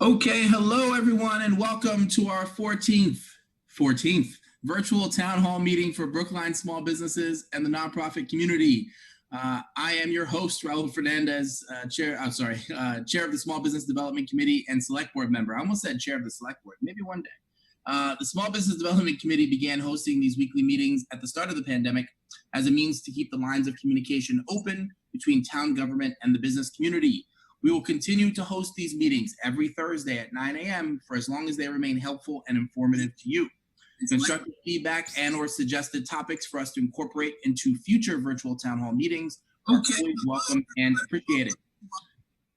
Okay, hello everyone, and welcome to our 14th virtual town hall meeting for Brookline small businesses and the nonprofit community. I am your host, Raul Fernandez, chair of the Small Business Development Committee and Select Board member. I almost said chair of the Select Board, maybe one day. The Small Business Development Committee began hosting these weekly meetings at the start of the pandemic as a means to keep the lines of communication open between town government and the business community. We will continue to host these meetings every Thursday at 9 a.m. for as long as they remain helpful and informative to you. Constructive feedback and or suggested topics for us to incorporate into future virtual town hall meetings are always welcome and appreciated.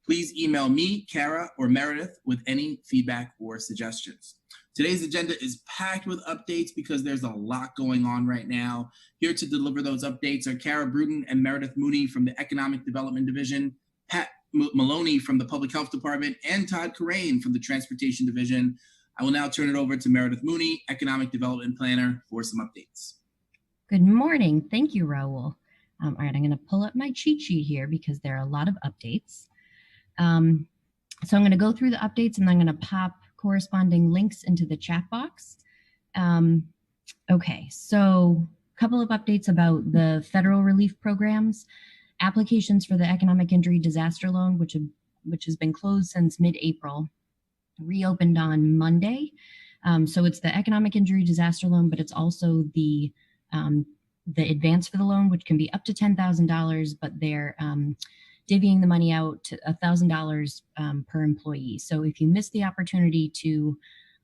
Please email me, Kara, or Meredith with any feedback or suggestions. Today's agenda is packed with updates because there's a lot going on right now. Here to deliver those updates are Kara Bruton and Meredith Mooney from the Economic Development Division, Pat Maloney from the Public Health Department, and Todd Corain from the Transportation Division. I will now turn it over to Meredith Mooney, Economic Development Planner, for some updates. Good morning. Thank you, Raul. All right, I'm going to pull up my cheat sheet here because there are a lot of updates. So I'm going to go through the updates and I'm going to pop corresponding links into the chat box. Okay, so a couple of updates about the federal relief programs. Applications for the Economic Injury Disaster Loan, which has been closed since mid-April, reopened on Monday. So it's the Economic Injury Disaster Loan, but it's also the advance for the loan, which can be up to $10,000, but they're divvying the money out to $1,000 per employee. So if you missed the opportunity to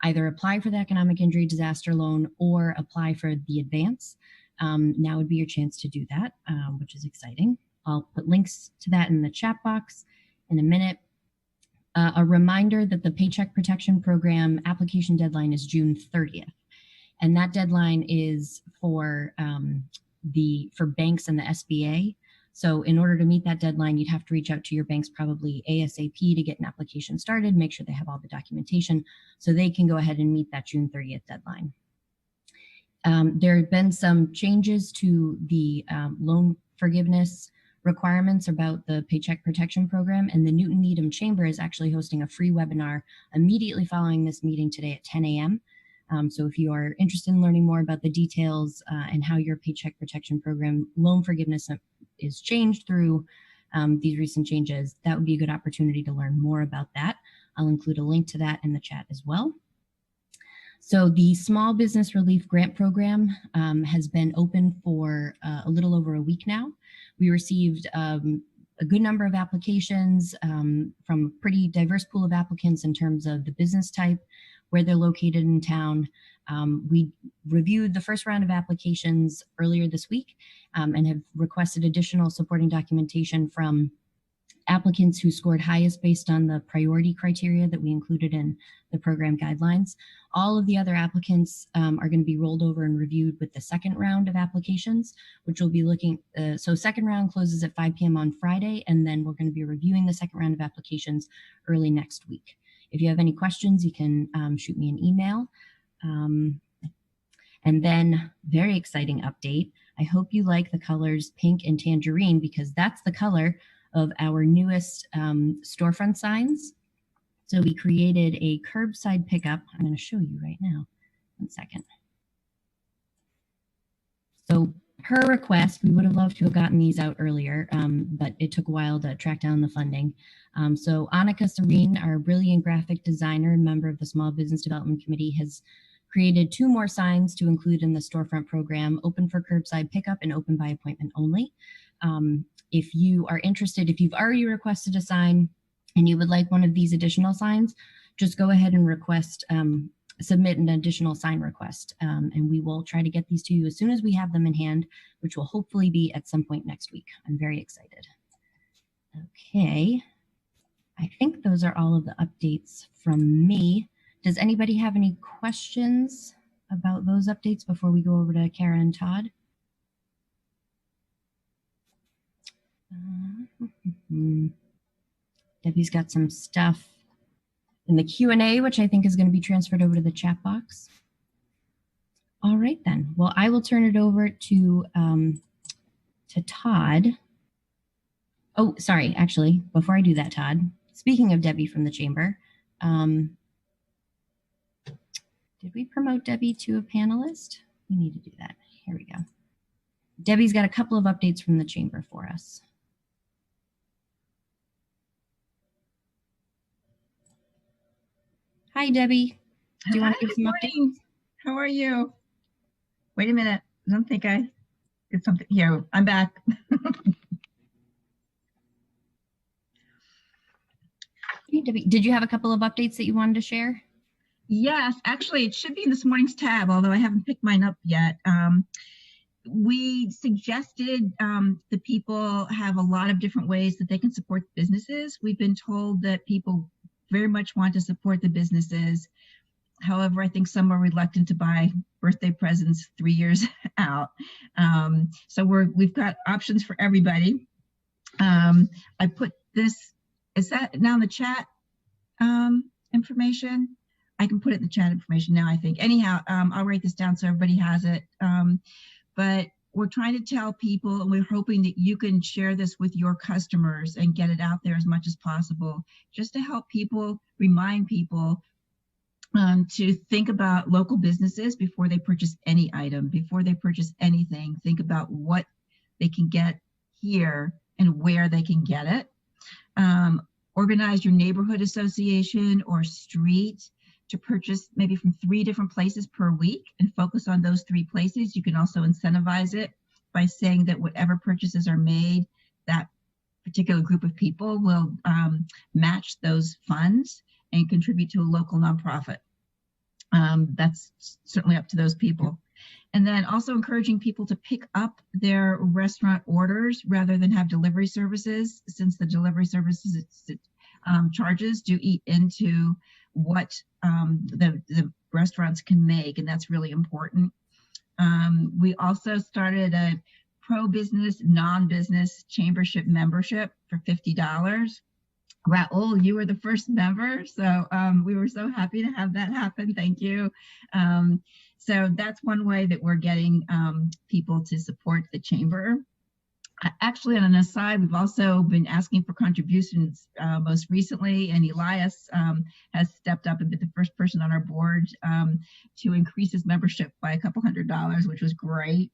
either apply for the Economic Injury Disaster Loan or apply for the advance, now would be your chance to do that, which is exciting. I'll put links to that in the chat box in a minute. A reminder that the Paycheck Protection Program application deadline is June 30th. And that deadline is for banks and the SBA. So in order to meet that deadline, you'd have to reach out to your banks probably ASAP to get an application started, make sure they have all the documentation so they can go ahead and meet that June 30th deadline. There have been some changes to the loan forgiveness requirements about the Paycheck Protection Program, and the Newton Needham Chamber is actually hosting a free webinar immediately following this meeting today at 10 a.m. So if you are interested in learning more about the details and how your Paycheck Protection Program loan forgiveness is changed through these recent changes, that would be a good opportunity to learn more about that. I'll include a link to that in the chat as well. So the Small Business Relief Grant Program has been open for a little over a week now. We received a good number of applications from a pretty diverse pool of applicants in terms of the business type, where they're located in town. We reviewed the first round of applications earlier this week and have requested additional supporting documentation from applicants who scored highest based on the priority criteria that we included in the program guidelines. All of the other applicants are going to be rolled over and reviewed with the second round of applications, which will be looking, so second round closes at 5 p.m. on Friday, and then we're going to be reviewing the second round of applications early next week. If you have any questions, you can shoot me an email. And then, very exciting update. I hope you like the colors pink and tangerine because that's the color of our newest storefront signs. So we created a curbside pickup. I'm going to show you right now. 1 second. So per request, we would have loved to have gotten these out earlier, but it took a while to track down the funding. So Annika Serene, our brilliant graphic designer and member of the Small Business Development Committee, has created 2 more signs to include in the storefront program, open for curbside pickup and open by appointment only. If you are interested, if you've already requested a sign and you would like one of these additional signs, just go ahead and request, submit an additional sign request. And we will try to get these to you as soon as we have them in hand, which will hopefully be at some point next week. I'm very excited. Okay, I think those are all of the updates from me. Does anybody have any questions about those updates before we go over to Kara and Todd? Debbie's got some stuff in the Q&A, which I think is going to be transferred over to the chat box. All right, then. Well, I will turn it over to Todd. Oh, sorry. Actually, before I do that, Todd, speaking of Debbie from the chamber, Did we promote Debbie to a panelist? We need to do that. Here we go. Debbie's got a couple of updates from the chamber for us. Hi, Debbie. Do you want to give some updates? How are you? Wait a minute. I don't think I did something here. I'm back. Hey, Debbie, did you have a couple of updates that you wanted to share? Yes, actually, it should be in this morning's tab, although I haven't picked mine up yet. We suggested the people have a lot of different ways that they can support businesses. We've been told that people very much want to support the businesses. However, I think some are reluctant to buy birthday presents 3 years out. So we've got options for everybody. I put this, is that now in the chat information? I can put it in the chat information now, I think. Anyhow, I'll write this down so everybody has it. But we're trying to tell people, and we're hoping that you can share this with your customers and get it out there as much as possible, just to help people, remind people to think about local businesses before they purchase any item, before they purchase anything. Think about what they can get here and where they can get it. Organize your neighborhood association or street to purchase maybe from 3 different places per week and focus on those 3 places. You can also incentivize it by saying that whatever purchases are made, that particular group of people will match those funds and contribute to a local nonprofit. That's certainly up to those people. And then also encouraging people to pick up their restaurant orders rather than have delivery services, since the delivery services charges do eat into what the restaurants can make, and that's really important. We also started a pro-business, non-business chambership membership for $50. Raul, you were the first member, so we were so happy to have that happen. Thank you. So that's one way that we're getting people to support the chamber. Actually, on an aside, we've also been asking for contributions most recently, and Elias has stepped up and been the first person on our board to increase his membership by a couple $100, which was great.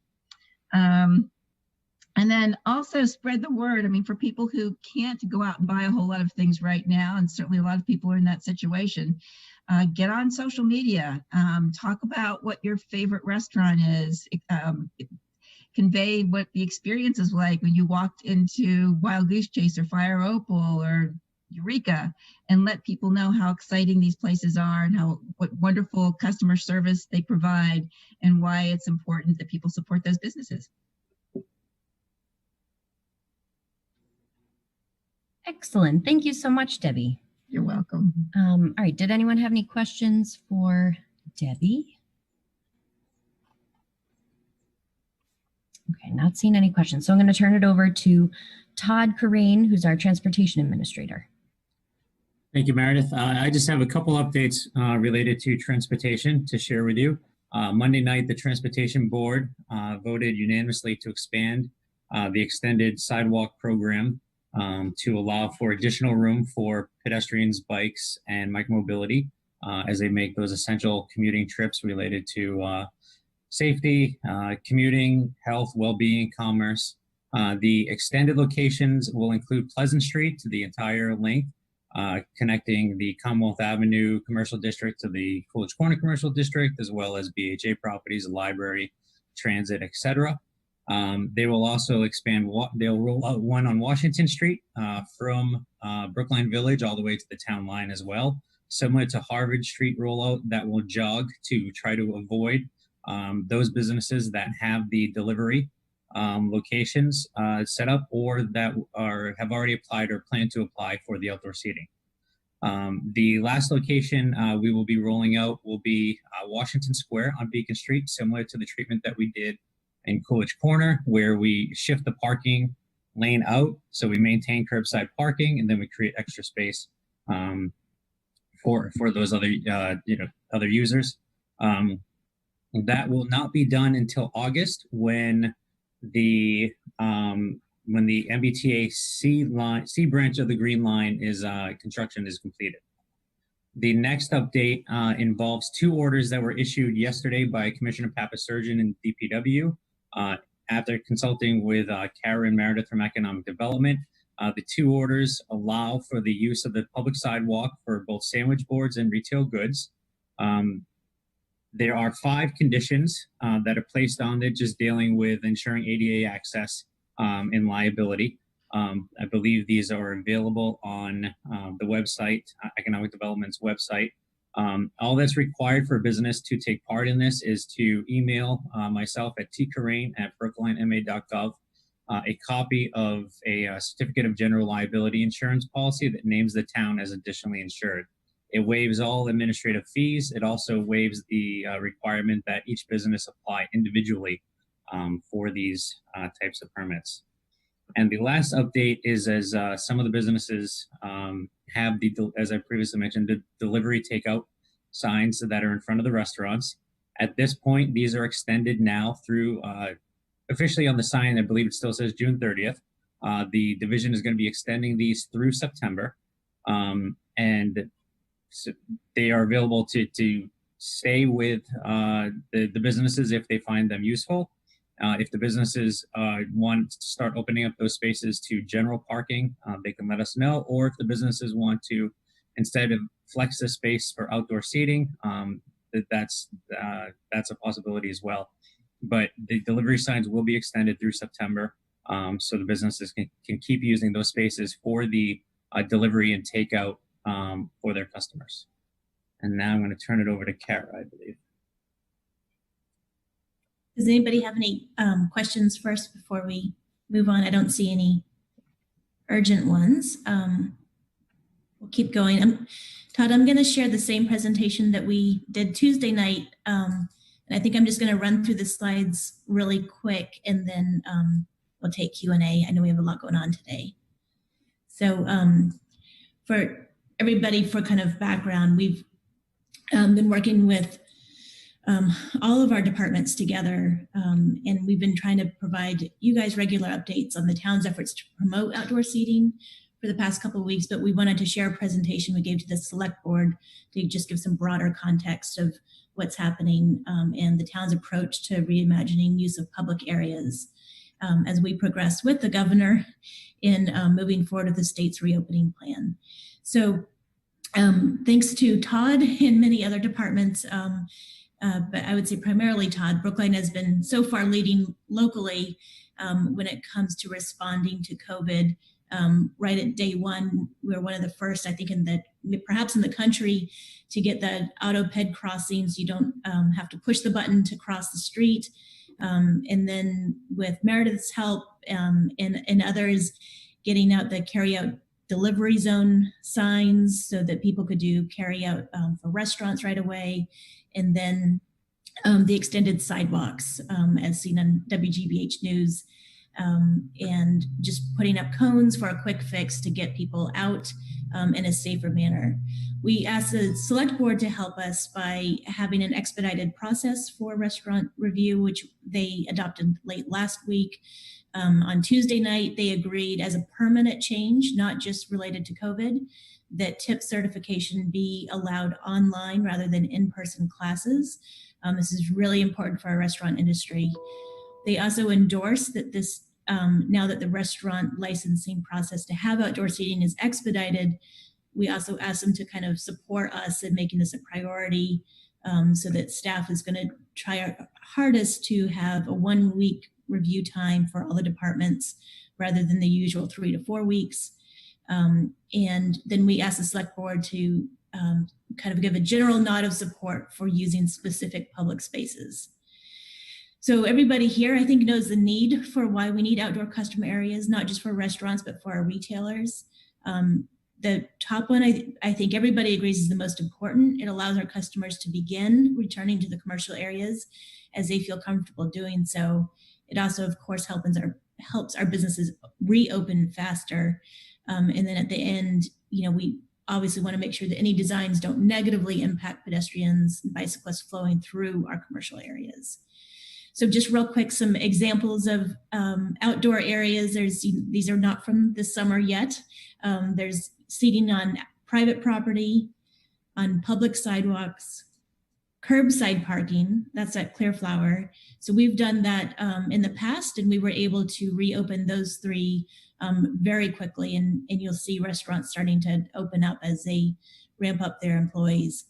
And then also spread the word. I mean, for people who can't go out and buy a whole lot of things right now, and certainly a lot of people are in that situation, get on social media, talk about what your favorite restaurant is, convey what the experience is like when you walked into Wild Goose Chase or Fire Opal or Eureka, and let people know how exciting these places are and what wonderful customer service they provide and why it's important that people support those businesses. Excellent. Thank you so much, Debbie. You're welcome. All right. Did anyone have any questions for Debbie? Okay, not seeing any questions. So I'm going to turn it over to Todd Corain, who's our transportation administrator. Thank you, Meredith. I just have a couple updates related to transportation to share with you. Monday night, the Transportation Board voted unanimously to expand the extended sidewalk program to allow for additional room for pedestrians, bikes, and micromobility as they make those essential commuting trips related to safety, commuting, health, well-being, commerce. The extended locations will include Pleasant Street to the entire length, connecting the Commonwealth Avenue Commercial District to the Coolidge Corner Commercial District, as well as BHA properties, the library, transit, etc. They will also expand, they'll roll out one on Washington Street from Brookline Village all the way to the town line as well. Similar to Harvard Street rollout, that will jog to try to avoid those businesses that have the delivery locations set up or that have already applied or plan to apply for the outdoor seating. The last location we will be rolling out will be Washington Square on Beacon Street, similar to the treatment that we did in Coolidge Corner, where we shift the parking lane out. So we maintain curbside parking, and then we create extra space for those other other users. That will not be done until August when the MBTA C branch of the Green Line is construction is completed. The next update involves 2 orders that were issued yesterday by Commissioner Papasurgeon and DPW. After consulting with Kara and Meredith from Economic Development, the 2 orders allow for the use of the public sidewalk for both sandwich boards and retail goods. There are 5 conditions that are placed on it, just dealing with ensuring ADA access and liability. I believe these are available on the website, Economic Development's website. All that's required for a business to take part in this is to email myself at tcarrain@brooklinema.gov a copy of a certificate of general liability insurance policy that names the town as additionally insured. It waives all administrative fees. It also waives the requirement that each business apply individually for these types of permits. And the last update is, as some of the businesses have as I previously mentioned, the delivery takeout signs that are in front of the restaurants. At this point, these are extended now through, officially on the sign, I believe it still says June 30th. The division is going to be extending these through September. And so they are available to stay with the businesses if they find them useful. If the businesses want to start opening up those spaces to general parking, they can let us know. Or if the businesses want to, instead of flex the space for outdoor seating, that's a possibility as well. But the delivery signs will be extended through September, so the businesses can keep using those spaces for the delivery and takeout for their customers. And now I'm going to turn it over to Kara, I believe. Does anybody have any questions first before we move on? I don't see any urgent ones. We'll keep going. Todd, I'm going to share the same presentation that we did Tuesday night. And I think I'm just going to run through the slides really quick, and then we'll take Q&A. I know we have a lot going on today. So for everybody, for kind of background, we've been working with all of our departments together, and we've been trying to provide you guys regular updates on the town's efforts to promote outdoor seating for the past couple of weeks. But we wanted to share a presentation we gave to the select board to just give some broader context of what's happening and the town's approach to reimagining use of public areas as we progress with the governor in moving forward with the state's reopening plan. So thanks to Todd and many other departments, but I would say primarily Todd, Brookline has been so far leading locally when it comes to responding to COVID. Right at day one, we were one of the first, I think, perhaps in the country, to get the auto-ped crossings. You don't have to push the button to cross the street. And then with Meredith's help and others, getting out the carry-out delivery zone signs so that people could do carry-out for restaurants right away. And then the extended sidewalks, as seen on WGBH News, and just putting up cones for a quick fix to get people out in a safer manner. We asked the select board to help us by having an expedited process for restaurant review, which they adopted late last week. On Tuesday night, they agreed as a permanent change, not just related to COVID, that tip certification be allowed online rather than in-person classes. This is really important for our restaurant industry. They also endorsed that this, now that the restaurant licensing process to have outdoor seating is expedited, we also asked them to kind of support us in making this a priority, so that staff is going to try our hardest to have a 1-week review time for all the departments rather than the usual 3 to 4 weeks. And then we asked the select board to kind of give a general nod of support for using specific public spaces. So everybody here, I think, knows the need for why we need outdoor customer areas, not just for restaurants, but for our retailers. The top one, I think everybody agrees, is the most important. It allows our customers to begin returning to the commercial areas as they feel comfortable doing so. It also, of course, helps our businesses reopen faster. And then at the end, we obviously want to make sure that any designs don't negatively impact pedestrians and bicyclists flowing through our commercial areas. So just real quick, some examples of outdoor areas. These are not from this summer yet. There's seating on private property, on public sidewalks, curbside parking, that's at Clearflower. So we've done that in the past, and we were able to reopen those three very quickly. And you'll see restaurants starting to open up as they ramp up their employees.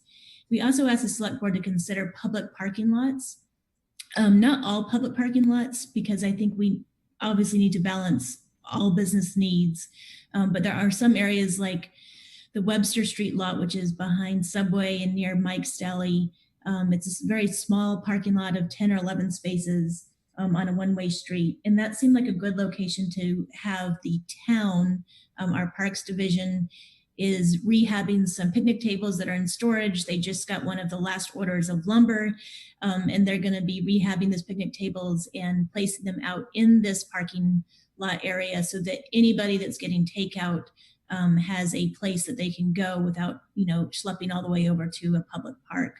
We also asked the select board to consider public parking lots. Not all public parking lots, because I think we obviously need to balance all business needs. But there are some areas like the Webster Street lot, which is behind Subway and near Mike's Deli. It's a very small parking lot of 10 or 11 spaces on a one-way street. And that seemed like a good location to have the town, our parks division, is rehabbing some picnic tables that are in storage. They just got one of the last orders of lumber, and they're going to be rehabbing those picnic tables and placing them out in this parking lot area so that anybody that's getting takeout has a place that they can go without, schlepping all the way over to a public park.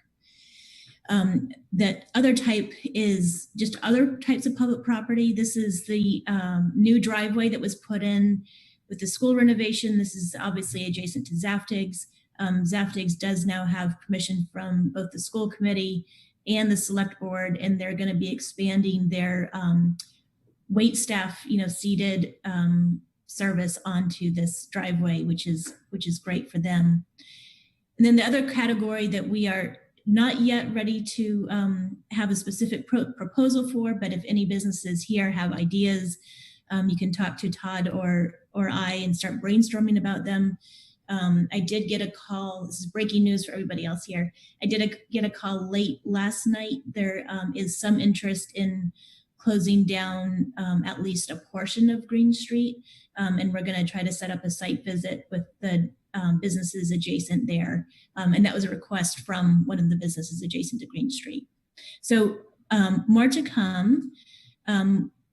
That other type is just other types of public property. This is the new driveway that was put in with the school renovation. This is obviously adjacent to Zaftig's. Zaftig's does now have permission from both the school committee and the select board, and they're going to be expanding their wait staff, seated service onto this driveway, which is great for them. And then the other category that we are not yet ready to have a specific proposal for, but if any businesses here have ideas, you can talk to Todd or I and start brainstorming about them. I did get a call. This is breaking news for everybody else here. I did get a call late last night. There is some interest in closing down at least a portion of Green Street. And we're going to try to set up a site visit with the businesses adjacent there. And that was a request from one of the businesses adjacent to Green Street. So more to come.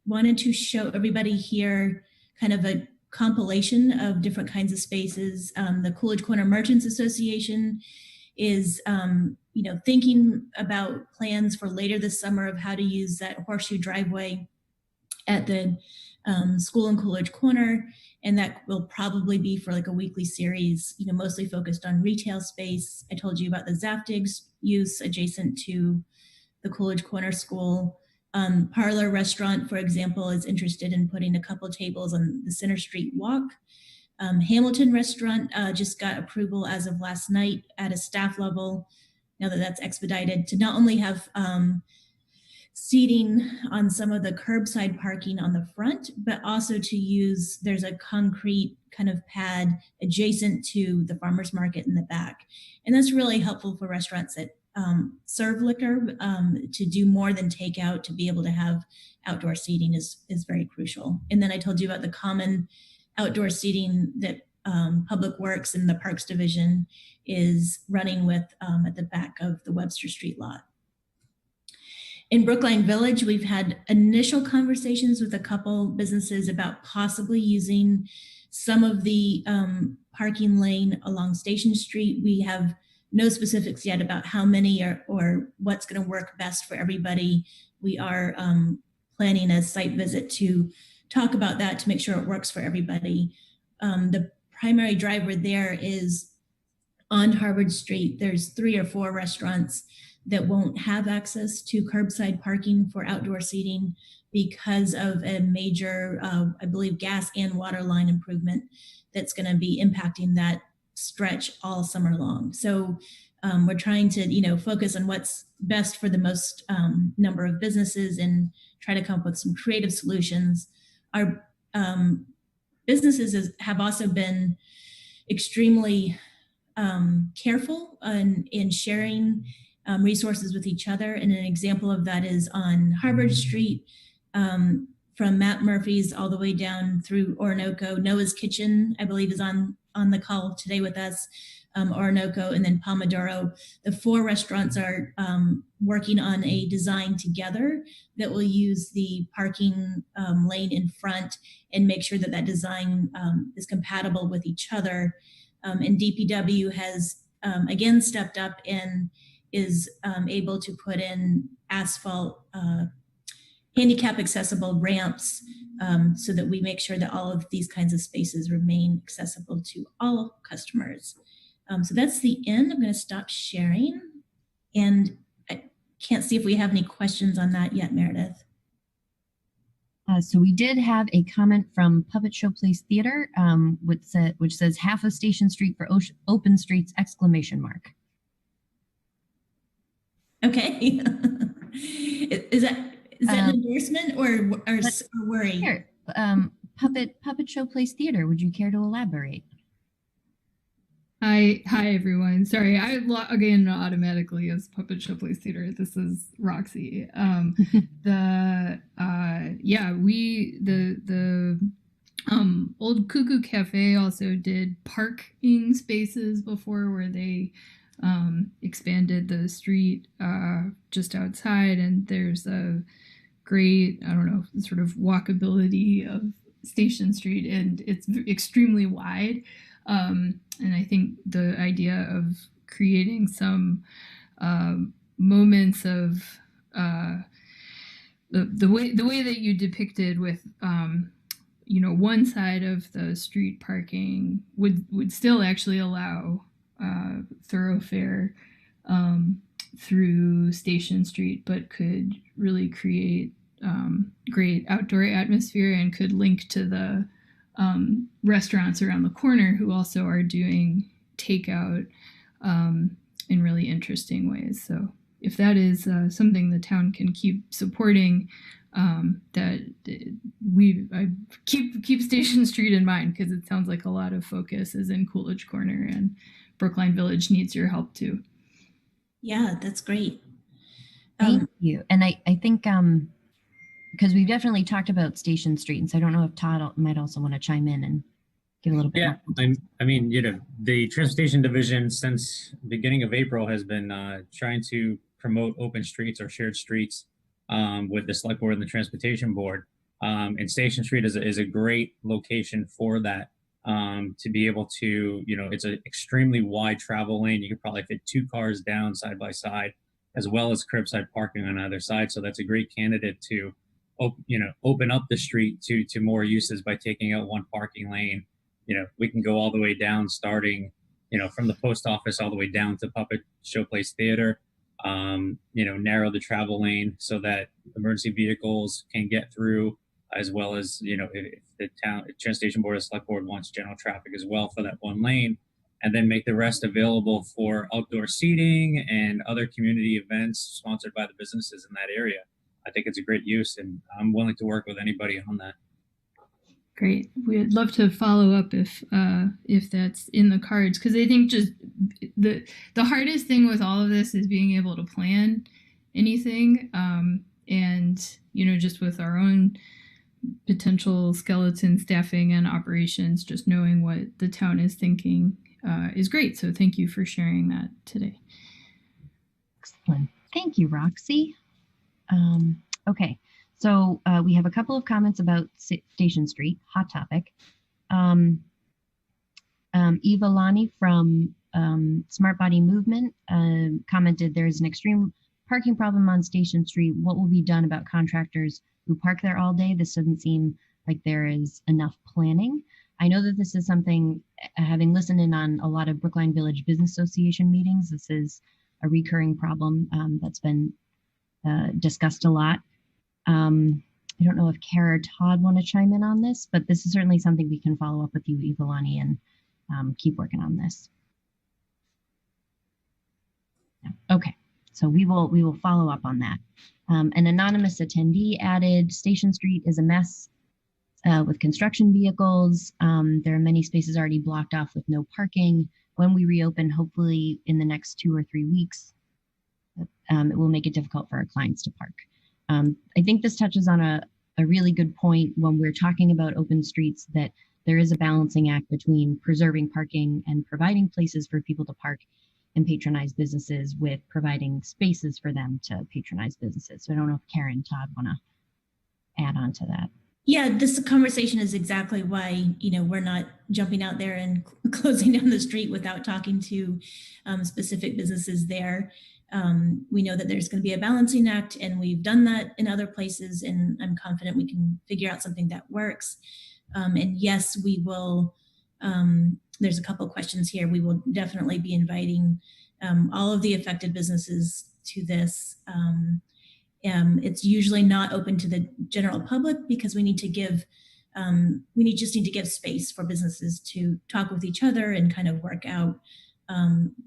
Wanted to show everybody here kind of a compilation of different kinds of spaces. The Coolidge Corner Merchants Association is thinking about plans for later this summer of how to use that horseshoe driveway at the school in Coolidge Corner. And that will probably be for like a weekly series, mostly focused on retail space. I told you about the Zaftig's use adjacent to the Coolidge Corner School. Parlor Restaurant, for example, is interested in putting a couple tables on the Center Street Walk. Hamilton Restaurant just got approval as of last night at a staff level, now that that's expedited, to not only have seating on some of the curbside parking on the front, but also to use, there's a concrete kind of pad adjacent to the farmer's market in the back. And that's really helpful for restaurants that serve liquor to do more than takeout. To be able to have outdoor seating is very crucial. And then I told you about the common outdoor seating that Public Works and the Parks Division is running with at the back of the Webster Street lot. In Brookline Village, we've had initial conversations with a couple businesses about possibly using some of the parking lane along Station Street. We have no specifics yet about how many or what's going to work best for everybody. We are planning a site visit to talk about that to make sure it works for everybody. The primary driver there is on Harvard Street. There's 3 or 4 restaurants that won't have access to curbside parking for outdoor seating because of a major, I believe, gas and water line improvement that's going to be impacting that stretch all summer long. So we're trying to, focus on what's best for the most number of businesses and try to come up with some creative solutions. Our businesses have also been extremely careful in sharing resources with each other. And an example of that is on Harvard Street, from Matt Murphy's all the way down through Orinoco. Noah's Kitchen, I believe, is on the call today with us, Orinoco, and then Pomodoro. The 4 restaurants are working on a design together that will use the parking lane in front and make sure that that design is compatible with each other. And DPW has, again, stepped up and is able to put in asphalt handicap accessible ramps so that we make sure that all of these kinds of spaces remain accessible to all customers. So that's the end. I'm going to stop sharing. And I can't see if we have any questions on that yet, Meredith. So we did have a comment from Puppet Show Place Theater, which says half of Station Street for open streets, exclamation mark. Okay. Is that an endorsement or worry? Here, Puppet Show Place Theater, would you care to elaborate? Hi everyone. Sorry, I log in automatically as Puppet Show Place Theater. This is Roxy. The old Cuckoo Cafe also did parking spaces before, where they expanded the street just outside, and there's a great, I don't know, sort of walkability of Station Street, and it's extremely wide. And I think the idea of creating some moments of the way that you depicted with one side of the street parking would still actually allow thoroughfare through Station Street, but could really create great outdoor atmosphere and could link to the restaurants around the corner who also are doing takeout in really interesting ways. So if that is something the town can keep supporting, I keep Station Street in mind, because it sounds like a lot of focus is in Coolidge Corner, and Brookline Village needs your help too. Yeah, that's great. Thank you. And I think because we've definitely talked about Station Street, and so I don't know if Todd might also want to chime in and give a little bit more. I mean, the Transportation Division since the beginning of April has been trying to promote open streets or shared streets with the Select Board and the Transportation Board. And Station Street is a great location for that, to be able to, it's an extremely wide travel lane. You could probably fit 2 cars down side by side, as well as curbside parking on either side. So that's a great candidate to open up the street to more uses by taking out 1 parking lane. We can go all the way down, starting, from the post office all the way down to Puppet Show Place Theater. Narrow the travel lane so that emergency vehicles can get through, as well as, if the Transportation Board or Select Board wants general traffic as well for that 1 lane, and then make the rest available for outdoor seating and other community events sponsored by the businesses in that area. I think it's a great use, and I'm willing to work with anybody on that. Great. We'd love to follow up if that's in the cards, because I think just the hardest thing with all of this is being able to plan anything, and just with our own potential skeleton staffing and operations, just knowing what the town is thinking is great. So thank you for sharing that today. Excellent. Thank you, Roxy. Okay, so we have a couple of comments about Station Street, hot topic. Eva Lani from Smart Body Movement commented, there is an extreme parking problem on Station Street. What will be done about contractors who park there all day? This doesn't seem like there is enough planning. I know that this is something, having listened in on a lot of Brookline Village Business Association meetings, this is a recurring problem that's been discussed a lot. I don't know if Kara or Todd want to chime in on this, but this is certainly something we can follow up with you, Ivalani, and keep working on this. Okay, so we will follow up on that. An anonymous attendee added, Station Street is a mess with construction vehicles. There are many spaces already blocked off with no parking. When we reopen, hopefully in the next 2 or 3 weeks, it will make it difficult for our clients to park. I think this touches on a really good point when we're talking about open streets, that there is a balancing act between preserving parking and providing places for people to park and patronize businesses, with providing spaces for them to patronize businesses. So I don't know if Karen and Todd want to add on to that. Yeah, this conversation is exactly why, we're not jumping out there and closing down the street without talking to specific businesses there. We know that there's going to be a balancing act, and we've done that in other places, and I'm confident we can figure out something that works. And yes, we will there's a couple questions here. We will definitely be inviting all of the affected businesses to this. It's usually not open to the general public because we need to give just need to give space for businesses to talk with each other and kind of work out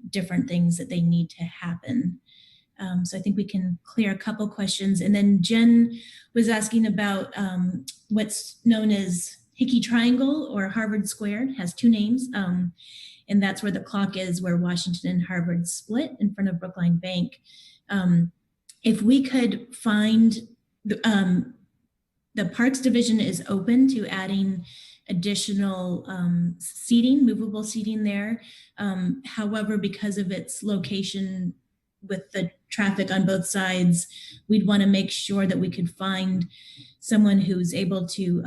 different things that they need to happen. So I think we can clear a couple questions. And then Jen was asking about what's known as Hickey Triangle or Harvard Square. It has two names. And that's where the clock is, where Washington and Harvard split in front of Brookline Bank. If we could find the Parks Division is open to adding additional seating, movable seating there. However, because of its location with the traffic on both sides, we'd want to make sure that we could find someone who's able to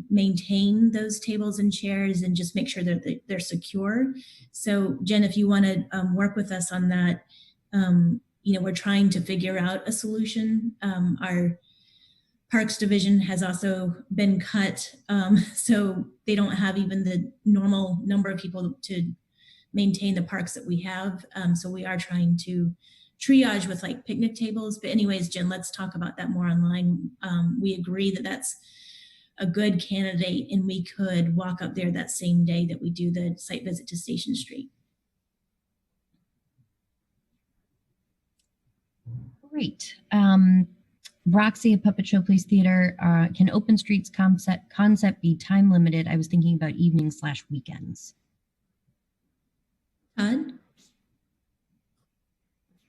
maintain those tables and chairs and just make sure that they're secure. So Jen, if you want to work with us on that, we're trying to figure out a solution. Our Parks Division has also been cut, so they don't have even the normal number of people to maintain the parks that we have. So we are trying to triage with like picnic tables. But anyways, Jen, let's talk about that more online. We agree that that's a good candidate, and we could walk up there that same day that we do the site visit to Station Street. Great. Roxy, a puppet show police theater. Can open streets concept be time limited? I was thinking about evenings/weekends. Todd?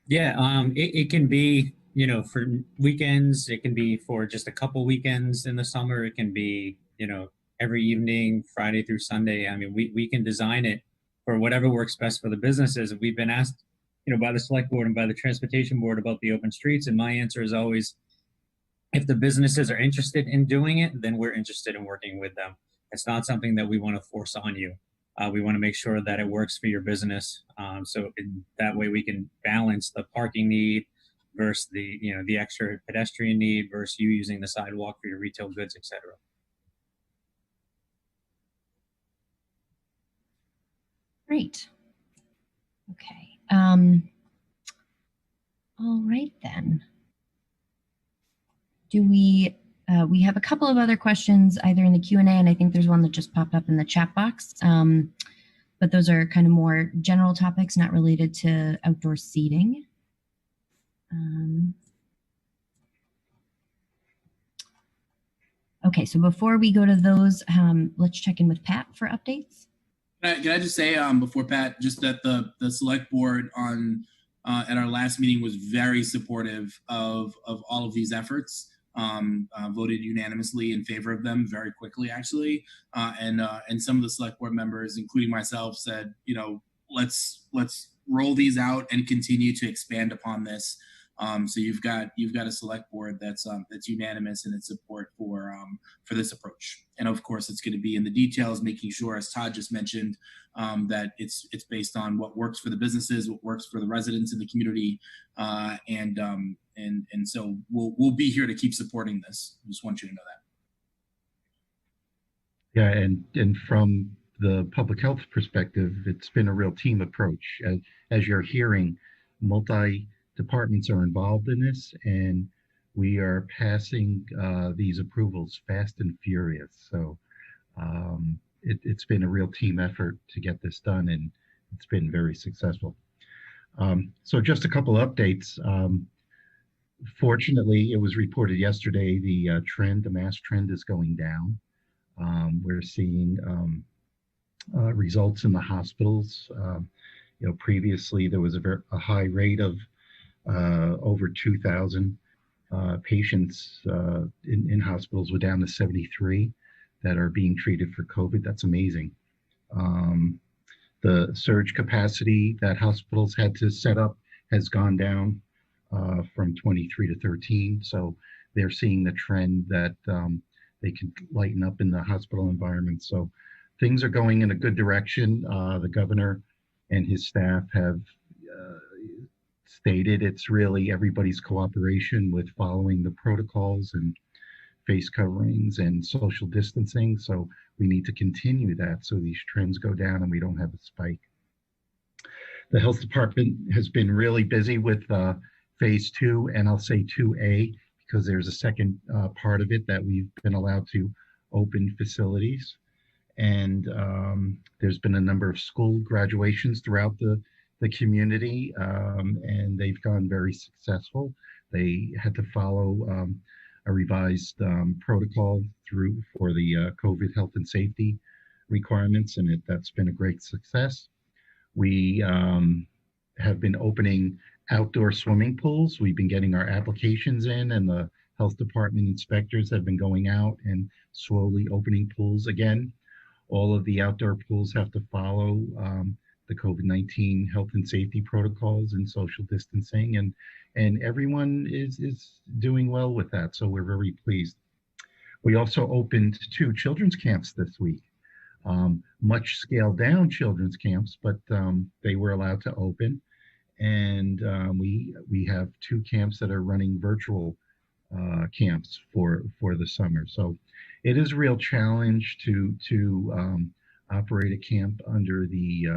Yeah, it can be, for weekends. It can be for just a couple weekends in the summer. It can be, every evening, Friday through Sunday. I mean, we can design it for whatever works best for the businesses. We've been asked, by the select board and by the transportation board about the open streets. And my answer is always, if the businesses are interested in doing it, then we're interested in working with them. It's not something that we want to force on you. We want to make sure that it works for your business. So that way we can balance the parking need versus the extra pedestrian need versus you using the sidewalk for your retail goods, et cetera. Great. Okay. All right then. Do we have a couple of other questions either in the Q&A, and I think there's one that just popped up in the chat box. But those are kind of more general topics, not related to outdoor seating. Okay, so before we go to those, let's check in with Pat for updates. Can I just say before Pat, just that the select board at our last meeting was very supportive of all of these efforts. Voted unanimously in favor of them very quickly, actually, and some of the select board members, including myself, said, let's roll these out and continue to expand upon this. So you've got a select board that's unanimous in its support for this approach. And of course, it's going to be in the details, making sure, as Todd just mentioned, that it's based on what works for the businesses, what works for the residents in the community, and so we'll be here to keep supporting this. I just want you to know that. Yeah, and from the public health perspective, it's been a real team approach. As you're hearing, multi-departments are involved in this, and we are passing these approvals fast and furious. So it's been a real team effort to get this done, and it's been very successful. So just a couple updates. Fortunately, it was reported yesterday, the mass trend is going down. We're seeing results in the hospitals. Previously there was a high rate of over 2,000 patients in hospitals. We're down to 73 that are being treated for COVID. That's amazing. The surge capacity that hospitals had to set up has gone down from 23 to 13. So they're seeing the trend that they can lighten up in the hospital environment. So things are going in a good direction. The governor and his staff have stated it's really everybody's cooperation with following the protocols and face coverings and social distancing. So we need to continue that so these trends go down and we don't have a spike. The health department has been really busy with phase 2, and I'll say 2A because there's a second part of it that we've been allowed to open facilities. And there's been a number of school graduations throughout the community, and they've gone very successful. They had to follow a revised protocol for the COVID health and safety requirements, and that's been a great success. We have been opening outdoor swimming pools. We've been getting our applications in, and the health department inspectors have been going out and slowly opening pools again. All of the outdoor pools have to follow the COVID-19 health and safety protocols and social distancing, and everyone is doing well with that. So we're very pleased. We also opened 2 children's camps this week, much scaled down children's camps, but they were allowed to open. And we have 2 camps that are running virtual camps for the summer. So it is a real challenge to operate a camp under the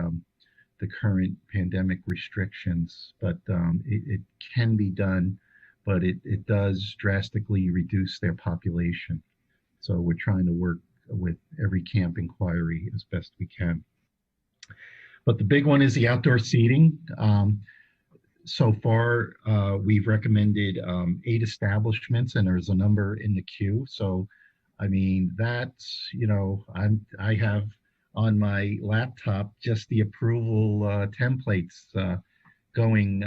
current pandemic restrictions, but it can be done, but it does drastically reduce their population. So we're trying to work with every camp inquiry as best we can. But the big one is the outdoor seating. So far, we've recommended 8 establishments, and there's a number in the queue. So, I mean, that's, I have on my laptop just the approval templates going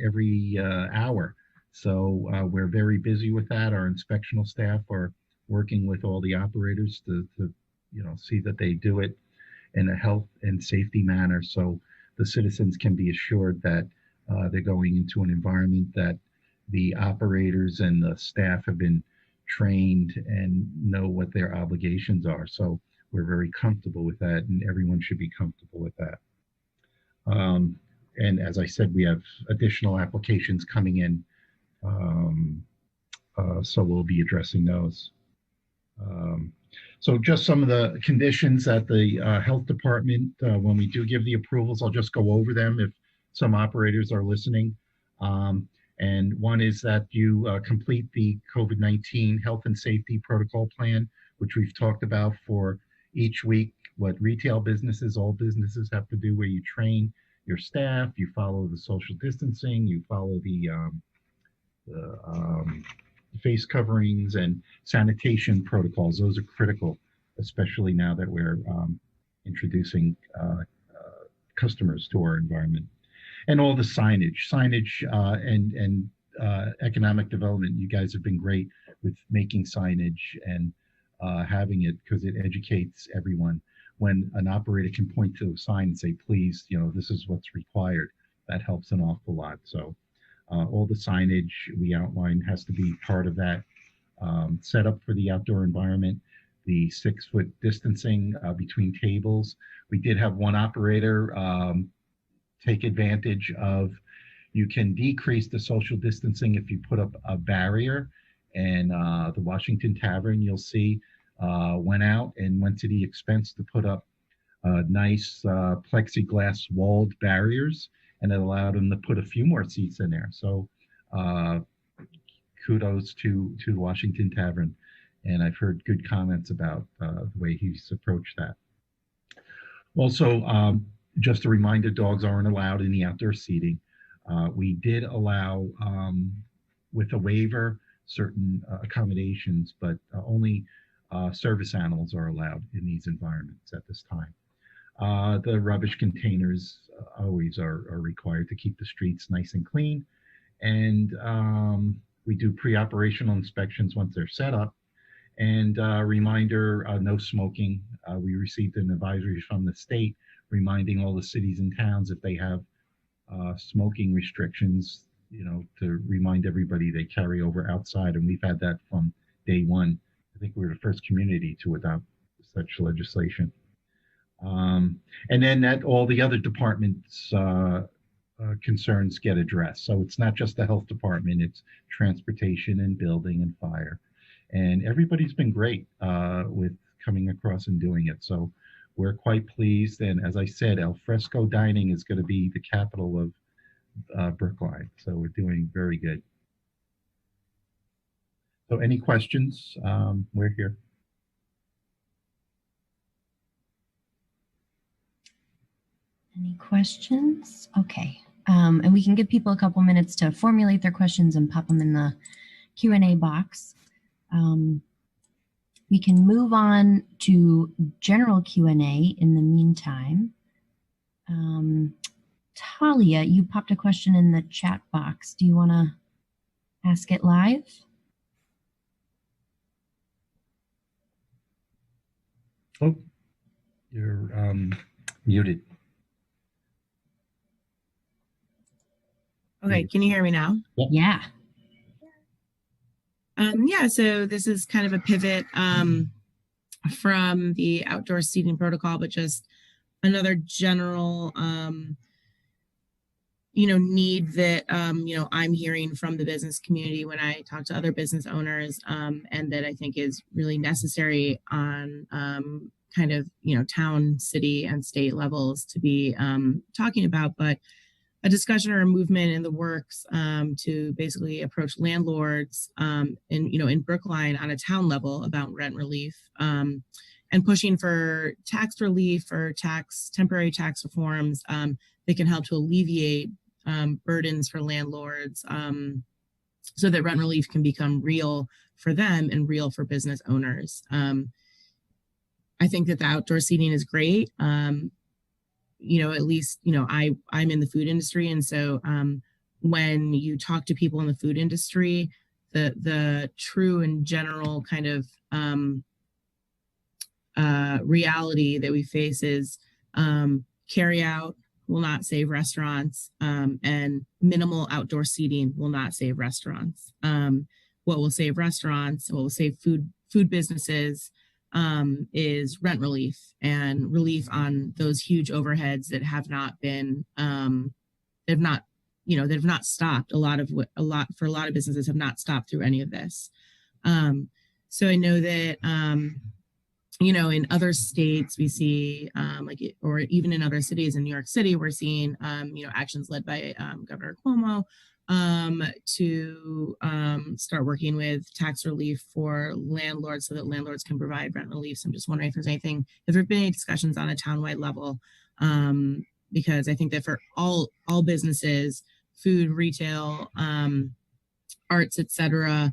every hour. So we're very busy with that. Our inspectional staff are working with all the operators to see that they do it in a health and safety manner, so the citizens can be assured that they're going into an environment that the operators and the staff have been trained and know what their obligations are. So we're very comfortable with that, and everyone should be comfortable with that. And as I said, we have additional applications coming in, so we'll be addressing those. So just some of the conditions at the health department, when we do give the approvals, I'll just go over them if some operators are listening. And one is that you complete the COVID-19 health and safety protocol plan, which we've talked about for each week, what retail businesses, all businesses have to do, where you train your staff, you follow the social distancing, you follow the face coverings and sanitation protocols. Those are critical, especially now that we're introducing customers to our environment. And all the signage and economic development. You guys have been great with making signage and having it, because it educates everyone. When an operator can point to a sign and say, please, this is what's required, that helps an awful lot. So all the signage we outlined has to be part of that setup for the outdoor environment. The 6-foot distancing between tables. We did have one operator take advantage of, you can decrease the social distancing if you put up a barrier. And the Washington Tavern, you'll see, went out and went to the expense to put up nice plexiglass walled barriers, and it allowed them to put a few more seats in there. So kudos to the Washington Tavern. And I've heard good comments about the way he's approached that. Also, just a reminder, dogs aren't allowed in the outdoor seating. We did allow, with a waiver, certain accommodations, but only service animals are allowed in these environments at this time. The rubbish containers always are required to keep the streets nice and clean. And we do pre-operational inspections once they're set up. And reminder, no smoking. We received an advisory from the state reminding all the cities and towns if they have smoking restrictions, to remind everybody they carry over outside. And we've had that from day one. I think we were the first community to adopt such legislation. And then that all the other departments' concerns get addressed. So it's not just the health department, it's transportation and building and fire. and everybody's been great with coming across and doing it. So we're quite pleased. And as I said, al fresco dining is going to be the capital of Brookline. So we're doing very good. So any questions? We're here. Any questions? Okay. And we can give people a couple minutes to formulate their questions and pop them in the Q&A box. We can move on to general Q&A in the meantime. Talia, you popped a question in the chat box. Do you want to ask it live? Oh, you're muted. Okay, can you hear me now? Yeah. Yeah, so this is kind of a pivot from the outdoor seating protocol, but just another general, need that, I'm hearing from the business community when I talk to other business owners, and that I think is really necessary on kind of, town, city, and state levels to be talking about, but a discussion or a movement in the works to basically approach landlords in Brookline on a town level about rent relief and pushing for tax relief or temporary tax reforms that can help to alleviate burdens for landlords so that rent relief can become real for them and real for business owners. I think that the outdoor seating is great. At least, I'm in the food industry. And so when you talk to people in the food industry, the true and general kind of reality that we face is carry out will not save restaurants and minimal outdoor seating will not save restaurants. What will save restaurants, what will save food businesses is rent relief and relief on those huge overheads that have not been, they've not stopped. A lot of businesses have not stopped through any of this. So I know that, in other states we see, or even in other cities in New York City, we're seeing, actions led by Governor Cuomo to start working with tax relief for landlords so that landlords can provide rent relief. So I'm just wondering if there have been any discussions on a townwide level, because I think that for all businesses, food, retail, arts, etc.,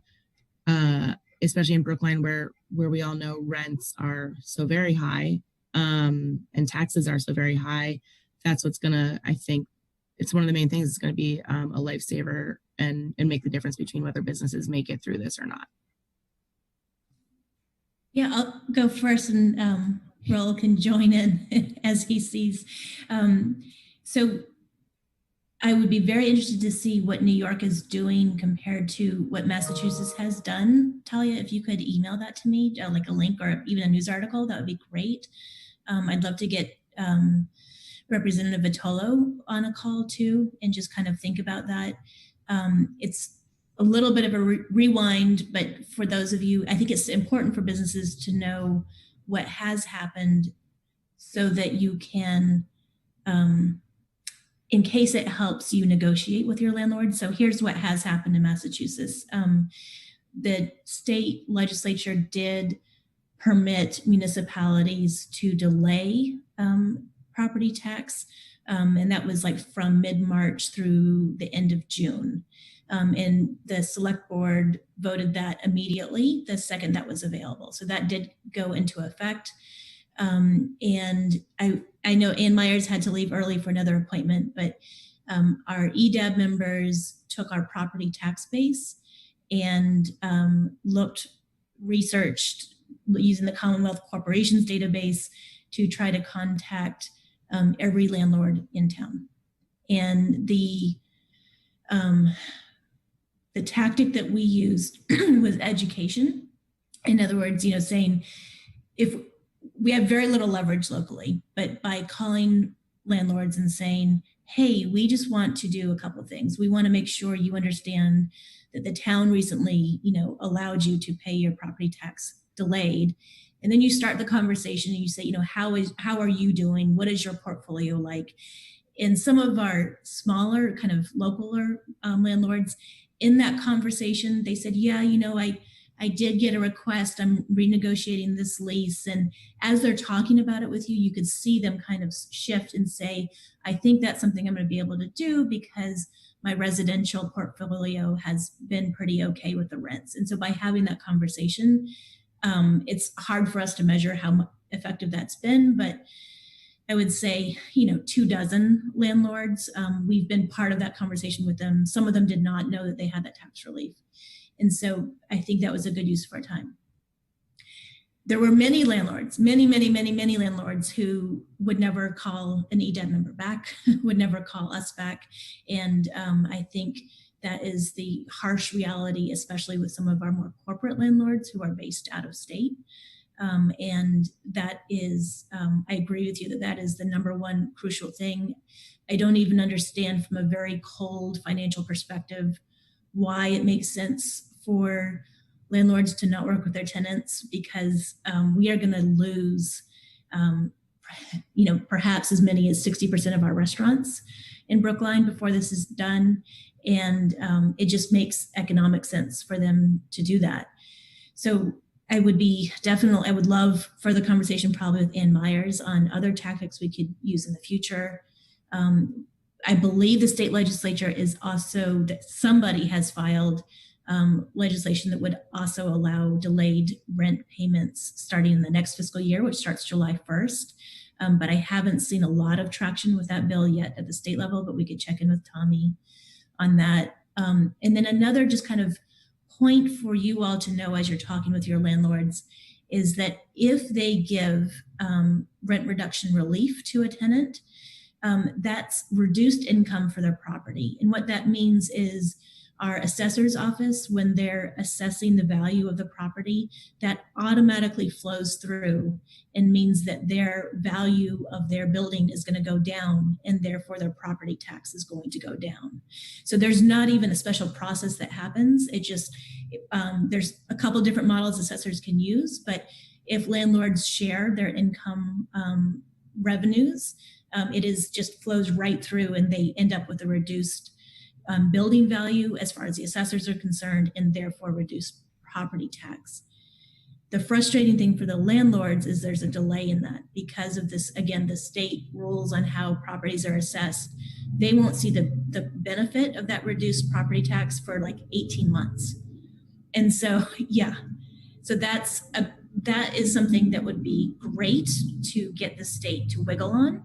especially in Brookline where we all know rents are so very high and taxes are so very high, that's what's gonna, I think, it's one of the main things that's going to be a lifesaver and make the difference between whether businesses make it through this or not. Yeah, I'll go first and Raul can join in as he sees. So I would be very interested to see what New York is doing compared to what Massachusetts has done. Talia, if you could email that to me, like a link or even a news article, that would be great. I'd love to get Representative Vitolo on a call too, and just kind of think about that. It's a little bit of a rewind, but for those of you, I think it's important for businesses to know what has happened so that you can, in case it helps you negotiate with your landlord. So here's what has happened in Massachusetts. The state legislature did permit municipalities to delay property tax, and that was like from mid-March through the end of June. And the select board voted that immediately the second that was available. So that did go into effect. And I know Ann Myers had to leave early for another appointment, but our EDAB members took our property tax base and researched using the Commonwealth Corporations database to try to contact every landlord in town. And the tactic that we used was education. In other words, saying if we have very little leverage locally, but by calling landlords and saying, hey, we just want to do a couple of things. We want to make sure you understand that the town recently, allowed you to pay your property tax delayed. And then you start the conversation and you say, how are you doing? What is your portfolio like? And some of our smaller kind of localer landlords in that conversation, they said, yeah, I did get a request. I'm renegotiating this lease. And as they're talking about it with you, you could see them kind of shift and say, I think that's something I'm going to be able to do because my residential portfolio has been pretty okay with the rents. And so by having that conversation, it's hard for us to measure how effective that's been, but I would say, 24 landlords, we've been part of that conversation with them. Some of them did not know that they had that tax relief. And so I think that was a good use of our time. There were many landlords, many landlords who would never call an EDAD member back, would never call us back. And I think that is the harsh reality, especially with some of our more corporate landlords who are based out of state. And that is, I agree with you that is the number one crucial thing. I don't even understand from a very cold financial perspective why it makes sense for landlords to not work with their tenants, because we are going to lose, perhaps as many as 60% of our restaurants in Brookline before this is done. And it just makes economic sense for them to do that. So I would love further conversation probably with Ann Myers on other tactics we could use in the future. I believe the state legislature is also, that somebody has filed legislation that would also allow delayed rent payments starting in the next fiscal year, which starts July 1st. But I haven't seen a lot of traction with that bill yet at the state level, but we could check in with Tommy on that. And then another just kind of point for you all to know as you're talking with your landlords is that if they give rent reduction relief to a tenant, that's reduced income for their property. And what that means is our assessor's office, when they're assessing the value of the property, that automatically flows through and means that their value of their building is going to go down, and therefore their property tax is going to go down. So there's not even a special process that happens. It just, there's a couple of different models assessors can use, but if landlords share their income revenues, it is just flows right through and they end up with a reduced building value as far as the assessors are concerned, and therefore reduced property tax. The frustrating thing for the landlords is there's a delay in that because of this, again, the state rules on how properties are assessed. They won't see the benefit of that reduced property tax for like 18 months. And so, yeah, so that is something that would be great to get the state to wiggle on,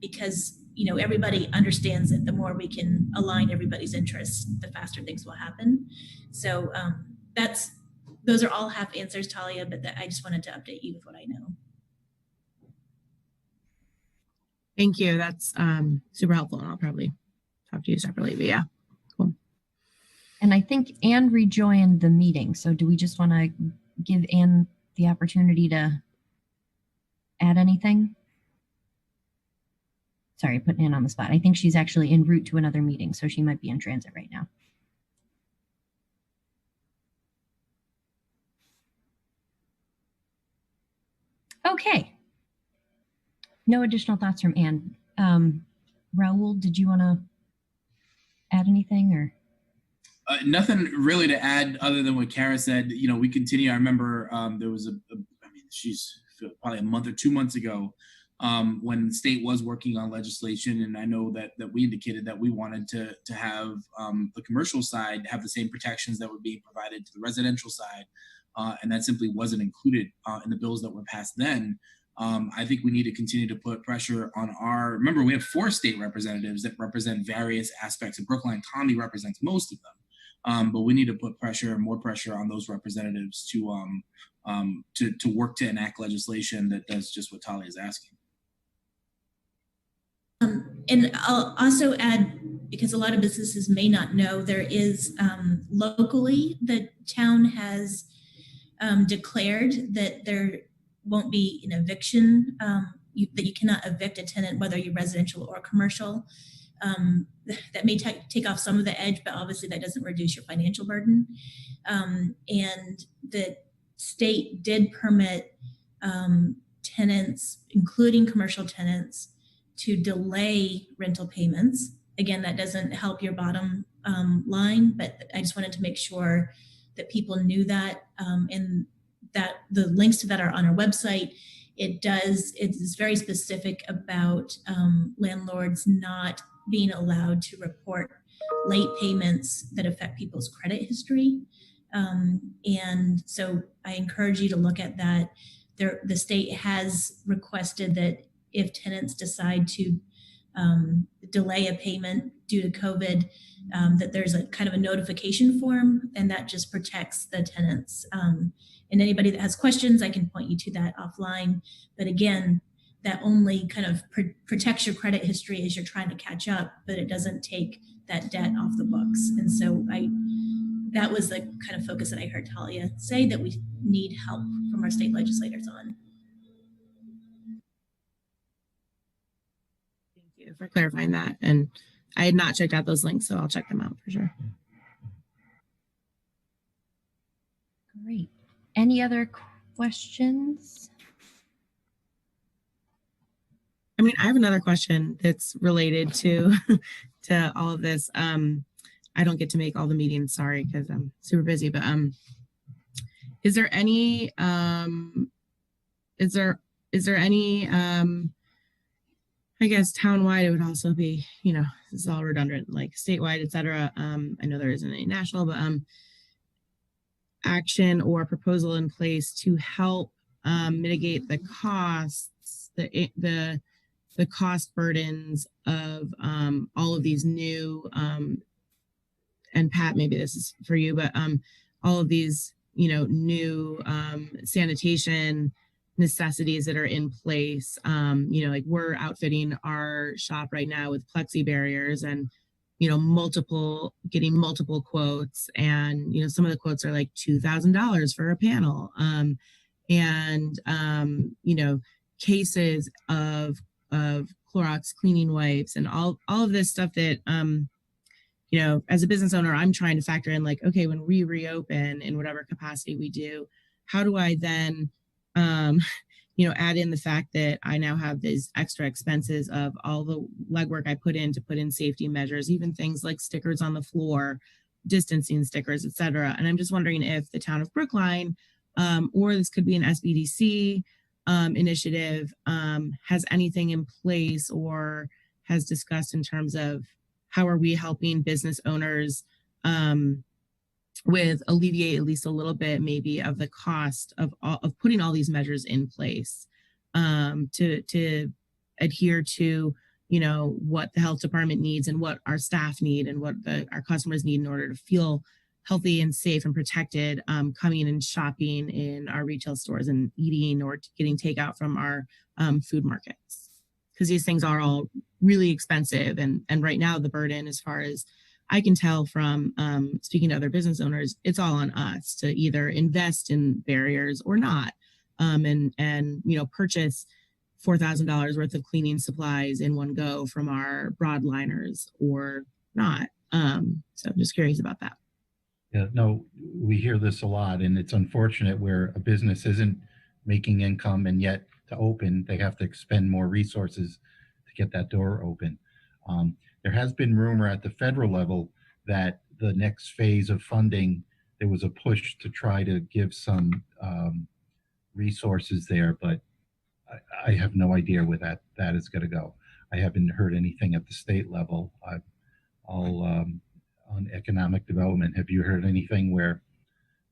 because everybody understands that the more we can align everybody's interests, the faster things will happen. So those are all half answers, Talia, but I just wanted to update you with what I know. Thank you. That's super helpful. And I'll probably talk to you separately, but yeah, cool. And I think Anne rejoined the meeting. So do we just want to give Anne the opportunity to add anything? Sorry, putting Anne on the spot. I think she's actually en route to another meeting, so she might be in transit right now. Okay. No additional thoughts from Anne. Raul, did you want to add anything or? Nothing really to add other than what Kara said. We continue. I remember there was she's probably a month or 2 months ago, when the state was working on legislation, and I know that we indicated that we wanted to have the commercial side have the same protections that were being provided to the residential side, and that simply wasn't included in the bills that were passed then. I think we need to continue to put pressure on remember, we have 4 state representatives that represent various aspects of Brookline. Tommy represents most of them, but we need to put more pressure on those representatives to work to enact legislation that does just what Talia is asking. And I'll also add, because a lot of businesses may not know, there is locally, the town has declared that there won't be an eviction, that you cannot evict a tenant, whether you're residential or commercial. that may take off some of the edge, but obviously that doesn't reduce your financial burden. And the state did permit tenants, including commercial tenants, to delay rental payments. Again, that doesn't help your bottom line, but I just wanted to make sure that people knew that, and that the links to that are on our website. It's very specific about landlords not being allowed to report late payments that affect people's credit history. And so I encourage you to look at that. The state has requested that if tenants decide to delay a payment due to COVID, that there's a kind of a notification form, and that just protects the tenants. And anybody that has questions, I can point you to that offline. But again, that only kind of protects your credit history as you're trying to catch up, but it doesn't take that debt off the books. And so that was the kind of focus that I heard Talia say that we need help from our state legislators on. Thank you for clarifying that. And I had not checked out those links, so I'll check them out for sure. Great. Any other questions? I mean, I have another question that's related to to all of this. I don't get to make all the meetings, sorry, because I'm super busy. But is there any I guess townwide, it would also be, you know, this is all redundant, like statewide, et cetera. I know there isn't any national, but action or proposal in place to help mitigate the costs, the cost burdens of all of these new, and Pat, maybe this is for you, but all of these, you know, new sanitation necessities that are in place. You know, like we're outfitting our shop right now with plexi barriers and, you know, getting multiple quotes. And, you know, some of the quotes are like $2,000 for a panel. And, you know, cases of Clorox cleaning wipes and all of this stuff that, you know, as a business owner, I'm trying to factor in like, okay, when we reopen in whatever capacity we do, how do I then, you know, add in the fact that I now have these extra expenses of all the legwork I put in safety measures, even things like stickers on the floor, distancing stickers, et cetera. And I'm just wondering if the town of Brookline, or this could be an SBDC initiative, has anything in place or has discussed in terms of how are we helping business owners with alleviate at least a little bit maybe of the cost of putting all these measures in place to adhere to, you know, what the health department needs and what our staff need and what our customers need in order to feel healthy and safe and protected coming and shopping in our retail stores and eating or getting takeout from our food markets. Because these things are all really expensive. And right now the burden, as far as I can tell from speaking to other business owners, it's all on us to either invest in barriers or not. And you know, purchase $4,000 worth of cleaning supplies in one go from our broadliners or not. So I'm just curious about that. Yeah, no, we hear this a lot, and it's unfortunate where a business isn't making income, and yet to open, they have to expend more resources to get that door open. There has been rumor at the federal level that the next phase of funding, there was a push to try to give some resources there, but I have no idea where that is going to go. I haven't heard anything at the state level. On economic development, have you heard anything where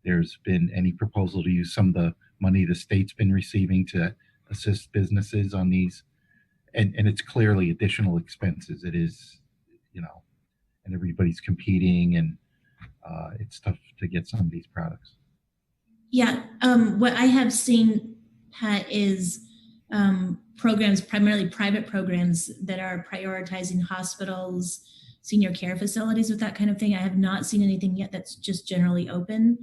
there's been any proposal to use some of the money the state's been receiving to assist businesses on these? And it's clearly additional expenses. It is, you know, and everybody's competing, and it's tough to get some of these products. Yeah, what I have seen, Pat, is programs, primarily private programs that are prioritizing hospitals, senior care facilities with that kind of thing. I have not seen anything yet that's just generally open.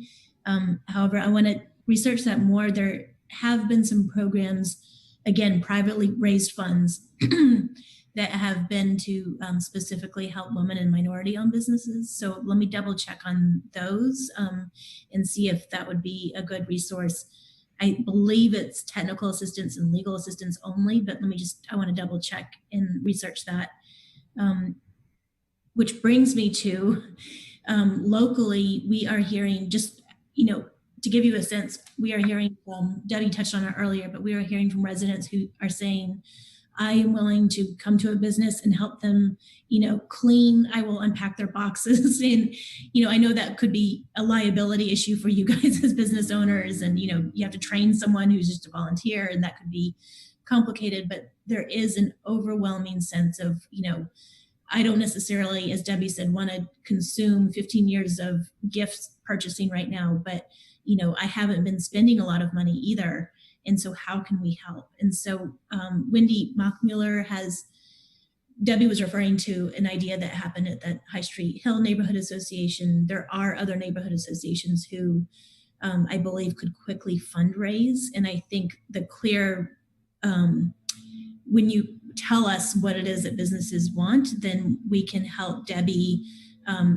However, I want to research that more. There have been some programs, again, privately raised funds that have been to specifically help women and minority-owned businesses. So let me double check on those and see if that would be a good resource. I believe it's technical assistance and legal assistance only, but I want to double check and research that. Which brings me to locally, we are hearing just, to give you a sense, we are hearing from, Debbie touched on it earlier, but we are hearing from residents who are saying, I am willing to come to a business and help them, clean. I will unpack their boxes. And, I know that could be a liability issue for you guys as business owners. And, you have to train someone who's just a volunteer, and that could be complicated. But there is an overwhelming sense of, I don't necessarily, as Debbie said, want to consume 15 years of gifts purchasing right now, but, I haven't been spending a lot of money either. And so how can we help? And so Wendy Mockmuller Debbie was referring to an idea that happened at the High Street Hill Neighborhood Association. There are other neighborhood associations who I believe could quickly fundraise. And I think the clear, when you tell us what it is that businesses want, then we can help Debbie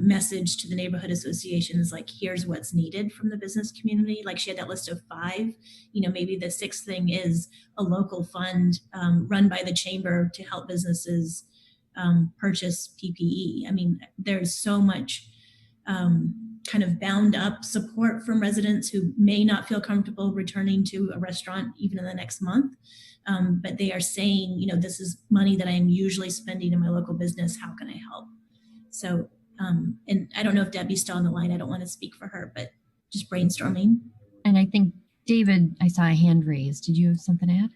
message to the neighborhood associations, like, here's what's needed from the business community. Like, she had that list of 5, maybe the 6th thing is a local fund run by the chamber to help businesses purchase PPE. I mean, there's so much kind of bound up support from residents who may not feel comfortable returning to a restaurant even in the next month. But they are saying, this is money that I am usually spending in my local business. How can I help? So, and I don't know if Debbie's still on the line. I don't want to speak for her, but just brainstorming. And I think, David, I saw a hand raised. Did you have something to add?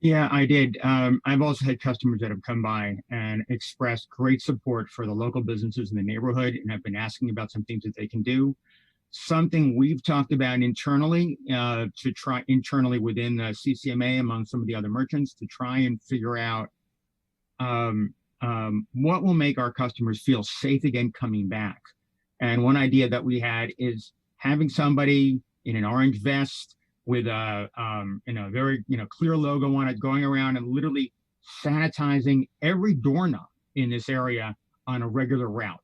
Yeah, I did. I've also had customers that have come by and expressed great support for the local businesses in the neighborhood and have been asking about some things that they can do. Something we've talked about internally to try internally within the CCMA among some of the other merchants to try and figure out what will make our customers feel safe again coming back. And one idea that we had is having somebody in an orange vest with a very clear logo on it, going around and literally sanitizing every doorknob in this area on a regular route.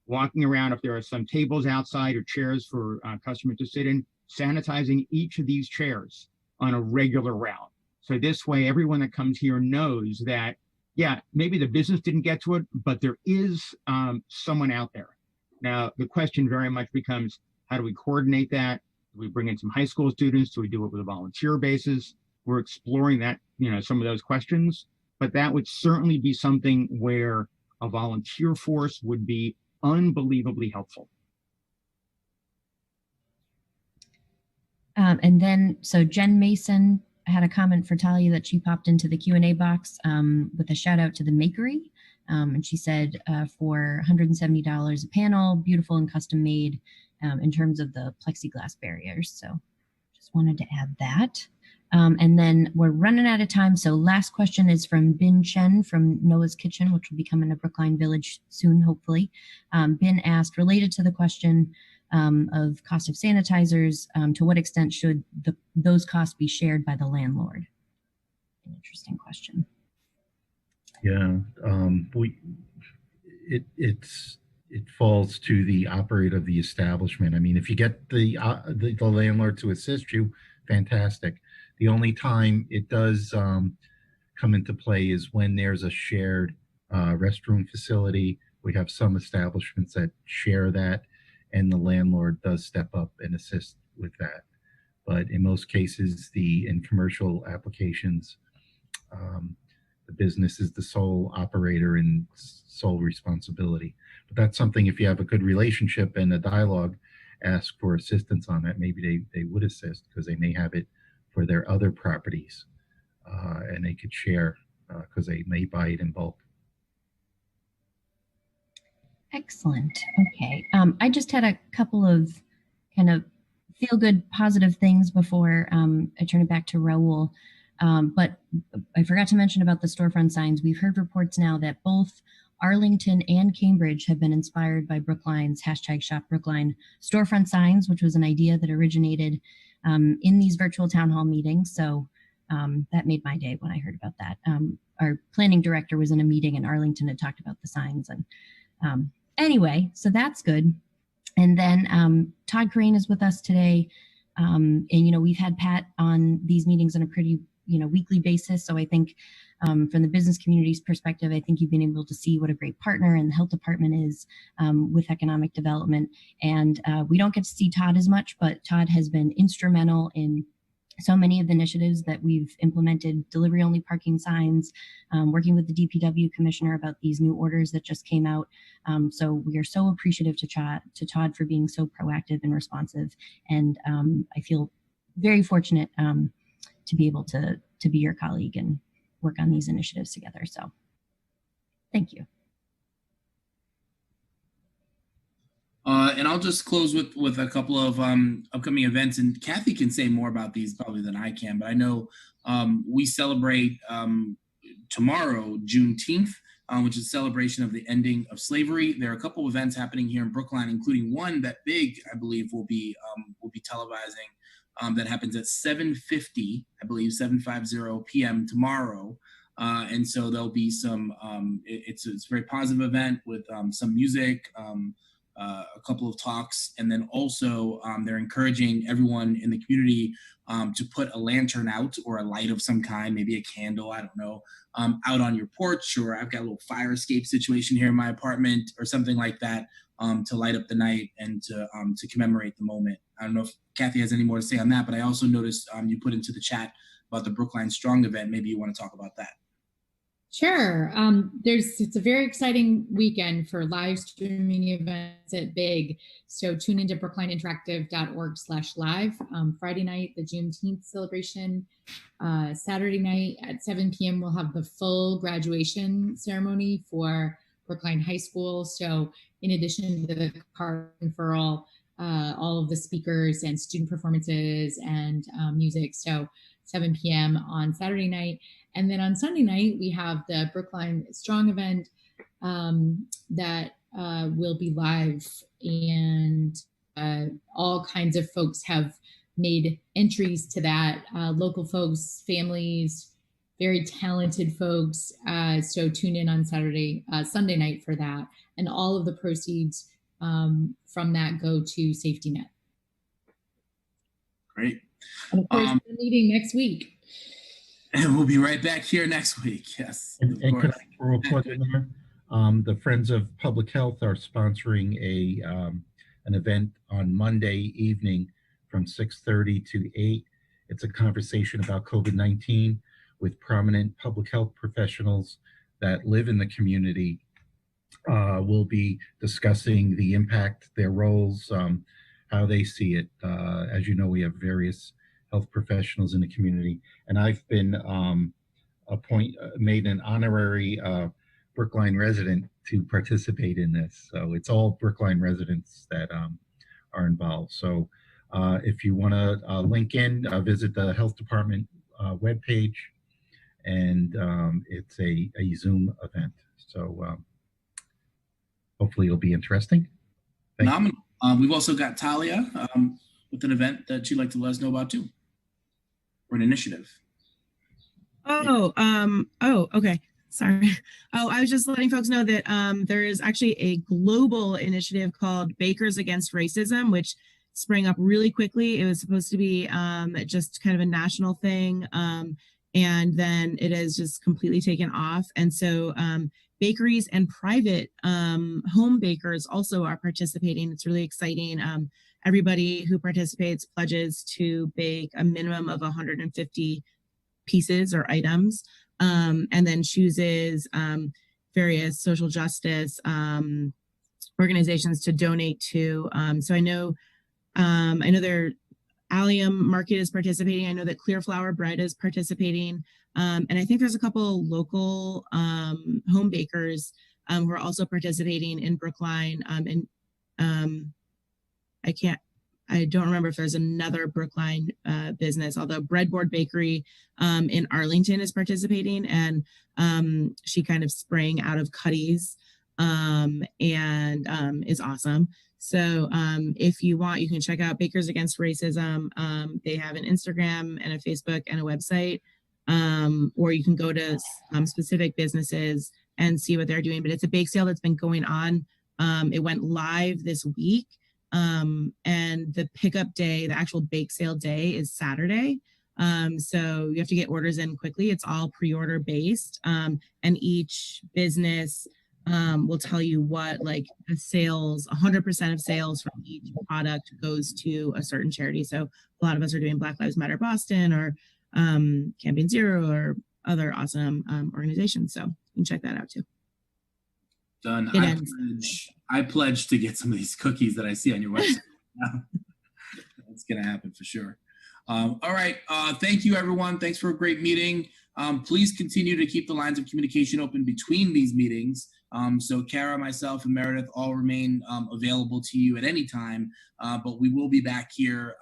Walking around, if there are some tables outside or chairs for customers to sit in, sanitizing each of these chairs on a regular route. So this way, everyone that comes here knows that, yeah, maybe the business didn't get to it, but there is someone out there. Now, the question very much becomes, how do we coordinate that? Do we bring in some high school students? Do we do it with a volunteer basis? We're exploring that, some of those questions, but that would certainly be something where a volunteer force would be unbelievably helpful. And then, so Jen Mason had a comment for Talia that she popped into the Q&A box with a shout out to the Makery. And she said for $170 a panel, beautiful and custom made in terms of the plexiglass barriers. So just wanted to add that. And then we're running out of time. So last question is from Bin Chen from Noah's Kitchen, which will be coming to Brookline Village soon, hopefully. Bin asked, related to the question of cost of sanitizers, to what extent should those costs be shared by the landlord? An interesting question. Yeah, it falls to the operator of the establishment. I mean, if you get the landlord to assist you, fantastic. The only time it does come into play is when there's a shared restroom facility. We have some establishments that share that, and the landlord does step up and assist with that. But in most cases, in commercial applications, the business is the sole operator and sole responsibility. But that's something, if you have a good relationship and a dialogue, ask for assistance on that. Maybe they would assist because they may have it for their other properties and they could share because they may buy it in bulk. Excellent. Okay. I just had a couple of kind of feel-good, positive things before I turn it back to Raul. But I forgot to mention about the storefront signs. We've heard reports now that both Arlington and Cambridge have been inspired by Brookline's #ShopBrookline storefront signs, which was an idea that originated in these virtual town hall meetings. So that made my day when I heard about that. our planning director was in a meeting in Arlington and talked about the signs. And anyway, so that's good. And then Todd Crane is with us today. And, we've had Pat on these meetings on a pretty, weekly basis. So I think from the business community's perspective, I think you've been able to see what a great partner and the health department is with economic development. And we don't get to see Todd as much, but Todd has been instrumental in so many of the initiatives that we've implemented, delivery only parking signs, working with the DPW commissioner about these new orders that just came out. So we are so appreciative to Todd for being so proactive and responsive. And I feel very fortunate to be able to be your colleague and work on these initiatives together. So thank you. And I'll just close with a couple of upcoming events, and Kathy can say more about these probably than I can, but I know we celebrate tomorrow, Juneteenth, which is a celebration of the ending of slavery. There are a couple of events happening here in Brookline, including one that Big, I believe, will be televising that happens at 7:50, I believe, 7:50 p.m. tomorrow. And so there'll be some, it's a very positive event with some music, a couple of talks, and then also they're encouraging everyone in the community to put a lantern out or a light of some kind, maybe a candle, I don't know, out on your porch, or I've got a little fire escape situation here in my apartment or something like that to light up the night and to commemorate the moment. I don't know if Kathy has any more to say on that, but I also noticed you put into the chat about the Brookline Strong event. Maybe you want to talk about that. Sure. It's a very exciting weekend for live streaming events at Big. So tune into brooklineinteractive.org/live. Friday night, the Juneteenth celebration. Saturday night at 7 p.m. we'll have the full graduation ceremony for Brookline High School. So in addition to the card conferral, all of the speakers and student performances and music. So 7 p.m. on Saturday night. And then on Sunday night, we have the Brookline Strong event that will be live, and all kinds of folks have made entries to that, local folks, families, very talented folks. So tune in on Sunday night for that. And all of the proceeds from that go to Safety Net. Great. And of course, the meeting next week. And we'll be right back here next week. Yes. And could I throw a plug in there? The Friends of Public Health are sponsoring an event on Monday evening from 6:30 to 8. It's a conversation about COVID-19 with prominent public health professionals that live in the community. We'll be discussing the impact, their roles, how they see it. As you know, we have various health professionals in the community, and I've been made an honorary Brookline resident to participate in this. So it's all Brookline residents that are involved. So if you want to link in, visit the health department webpage, and it's a Zoom event. So hopefully it'll be interesting. Phenomenal. We've also got Talia with an event that you'd like to let us know about too, or an initiative. Okay. Sorry. I was just letting folks know that there is actually a global initiative called Bakers Against Racism, which sprang up really quickly. It was supposed to be just kind of a national thing, and then it has just completely taken off. And so bakeries and private home bakers also are participating. It's really exciting. Everybody who participates pledges to bake a minimum of 150 pieces or items, and then chooses various social justice organizations to donate to. So I know their Allium Market is participating. I know that Clear Flour Bread is participating. And I think there's a couple local home bakers who are also participating in Brookline. I don't remember if there's another Brookline business, although Breadboard Bakery in Arlington is participating, and she kind of sprang out of Cuddy's and is awesome. So if you want, you can check out Bakers Against Racism. They have an Instagram and a Facebook and a website. or you can go to specific businesses and see what they're doing. But it's a bake sale that's been going on. It went live this week. And the pickup day, the actual bake sale day, is Saturday. So you have to get orders in quickly. It's all pre-order based. And each business will tell you what, like, the sales, 100% of sales from each product goes to a certain charity. So a lot of us are doing Black Lives Matter Boston, or Campaign Zero, or other awesome organizations. So you can check that out too. Done. I pledge to get some of these cookies that I see on your website. That's going to happen for sure. All right. Thank you, everyone. Thanks for a great meeting. Please continue to keep the lines of communication open between these meetings. So Kara, myself, and Meredith all remain available to you at any time, but we will be back here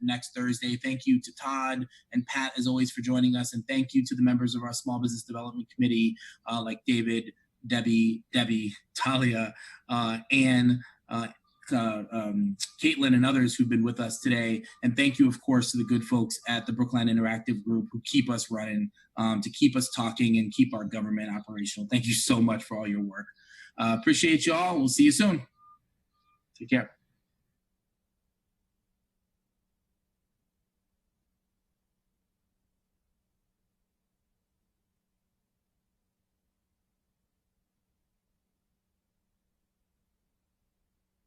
next Thursday. Thank you to Todd and Pat, as always, for joining us. And thank you to the members of our Small Business Development Committee, like David, Debbie, Talia, Anne, Caitlin, and others who've been with us today. And thank you, of course, to the good folks at the Brookline Interactive Group who keep us running, to keep us talking and keep our government operational. Thank you so much for all your work. Appreciate you all. We'll see you soon. Take care.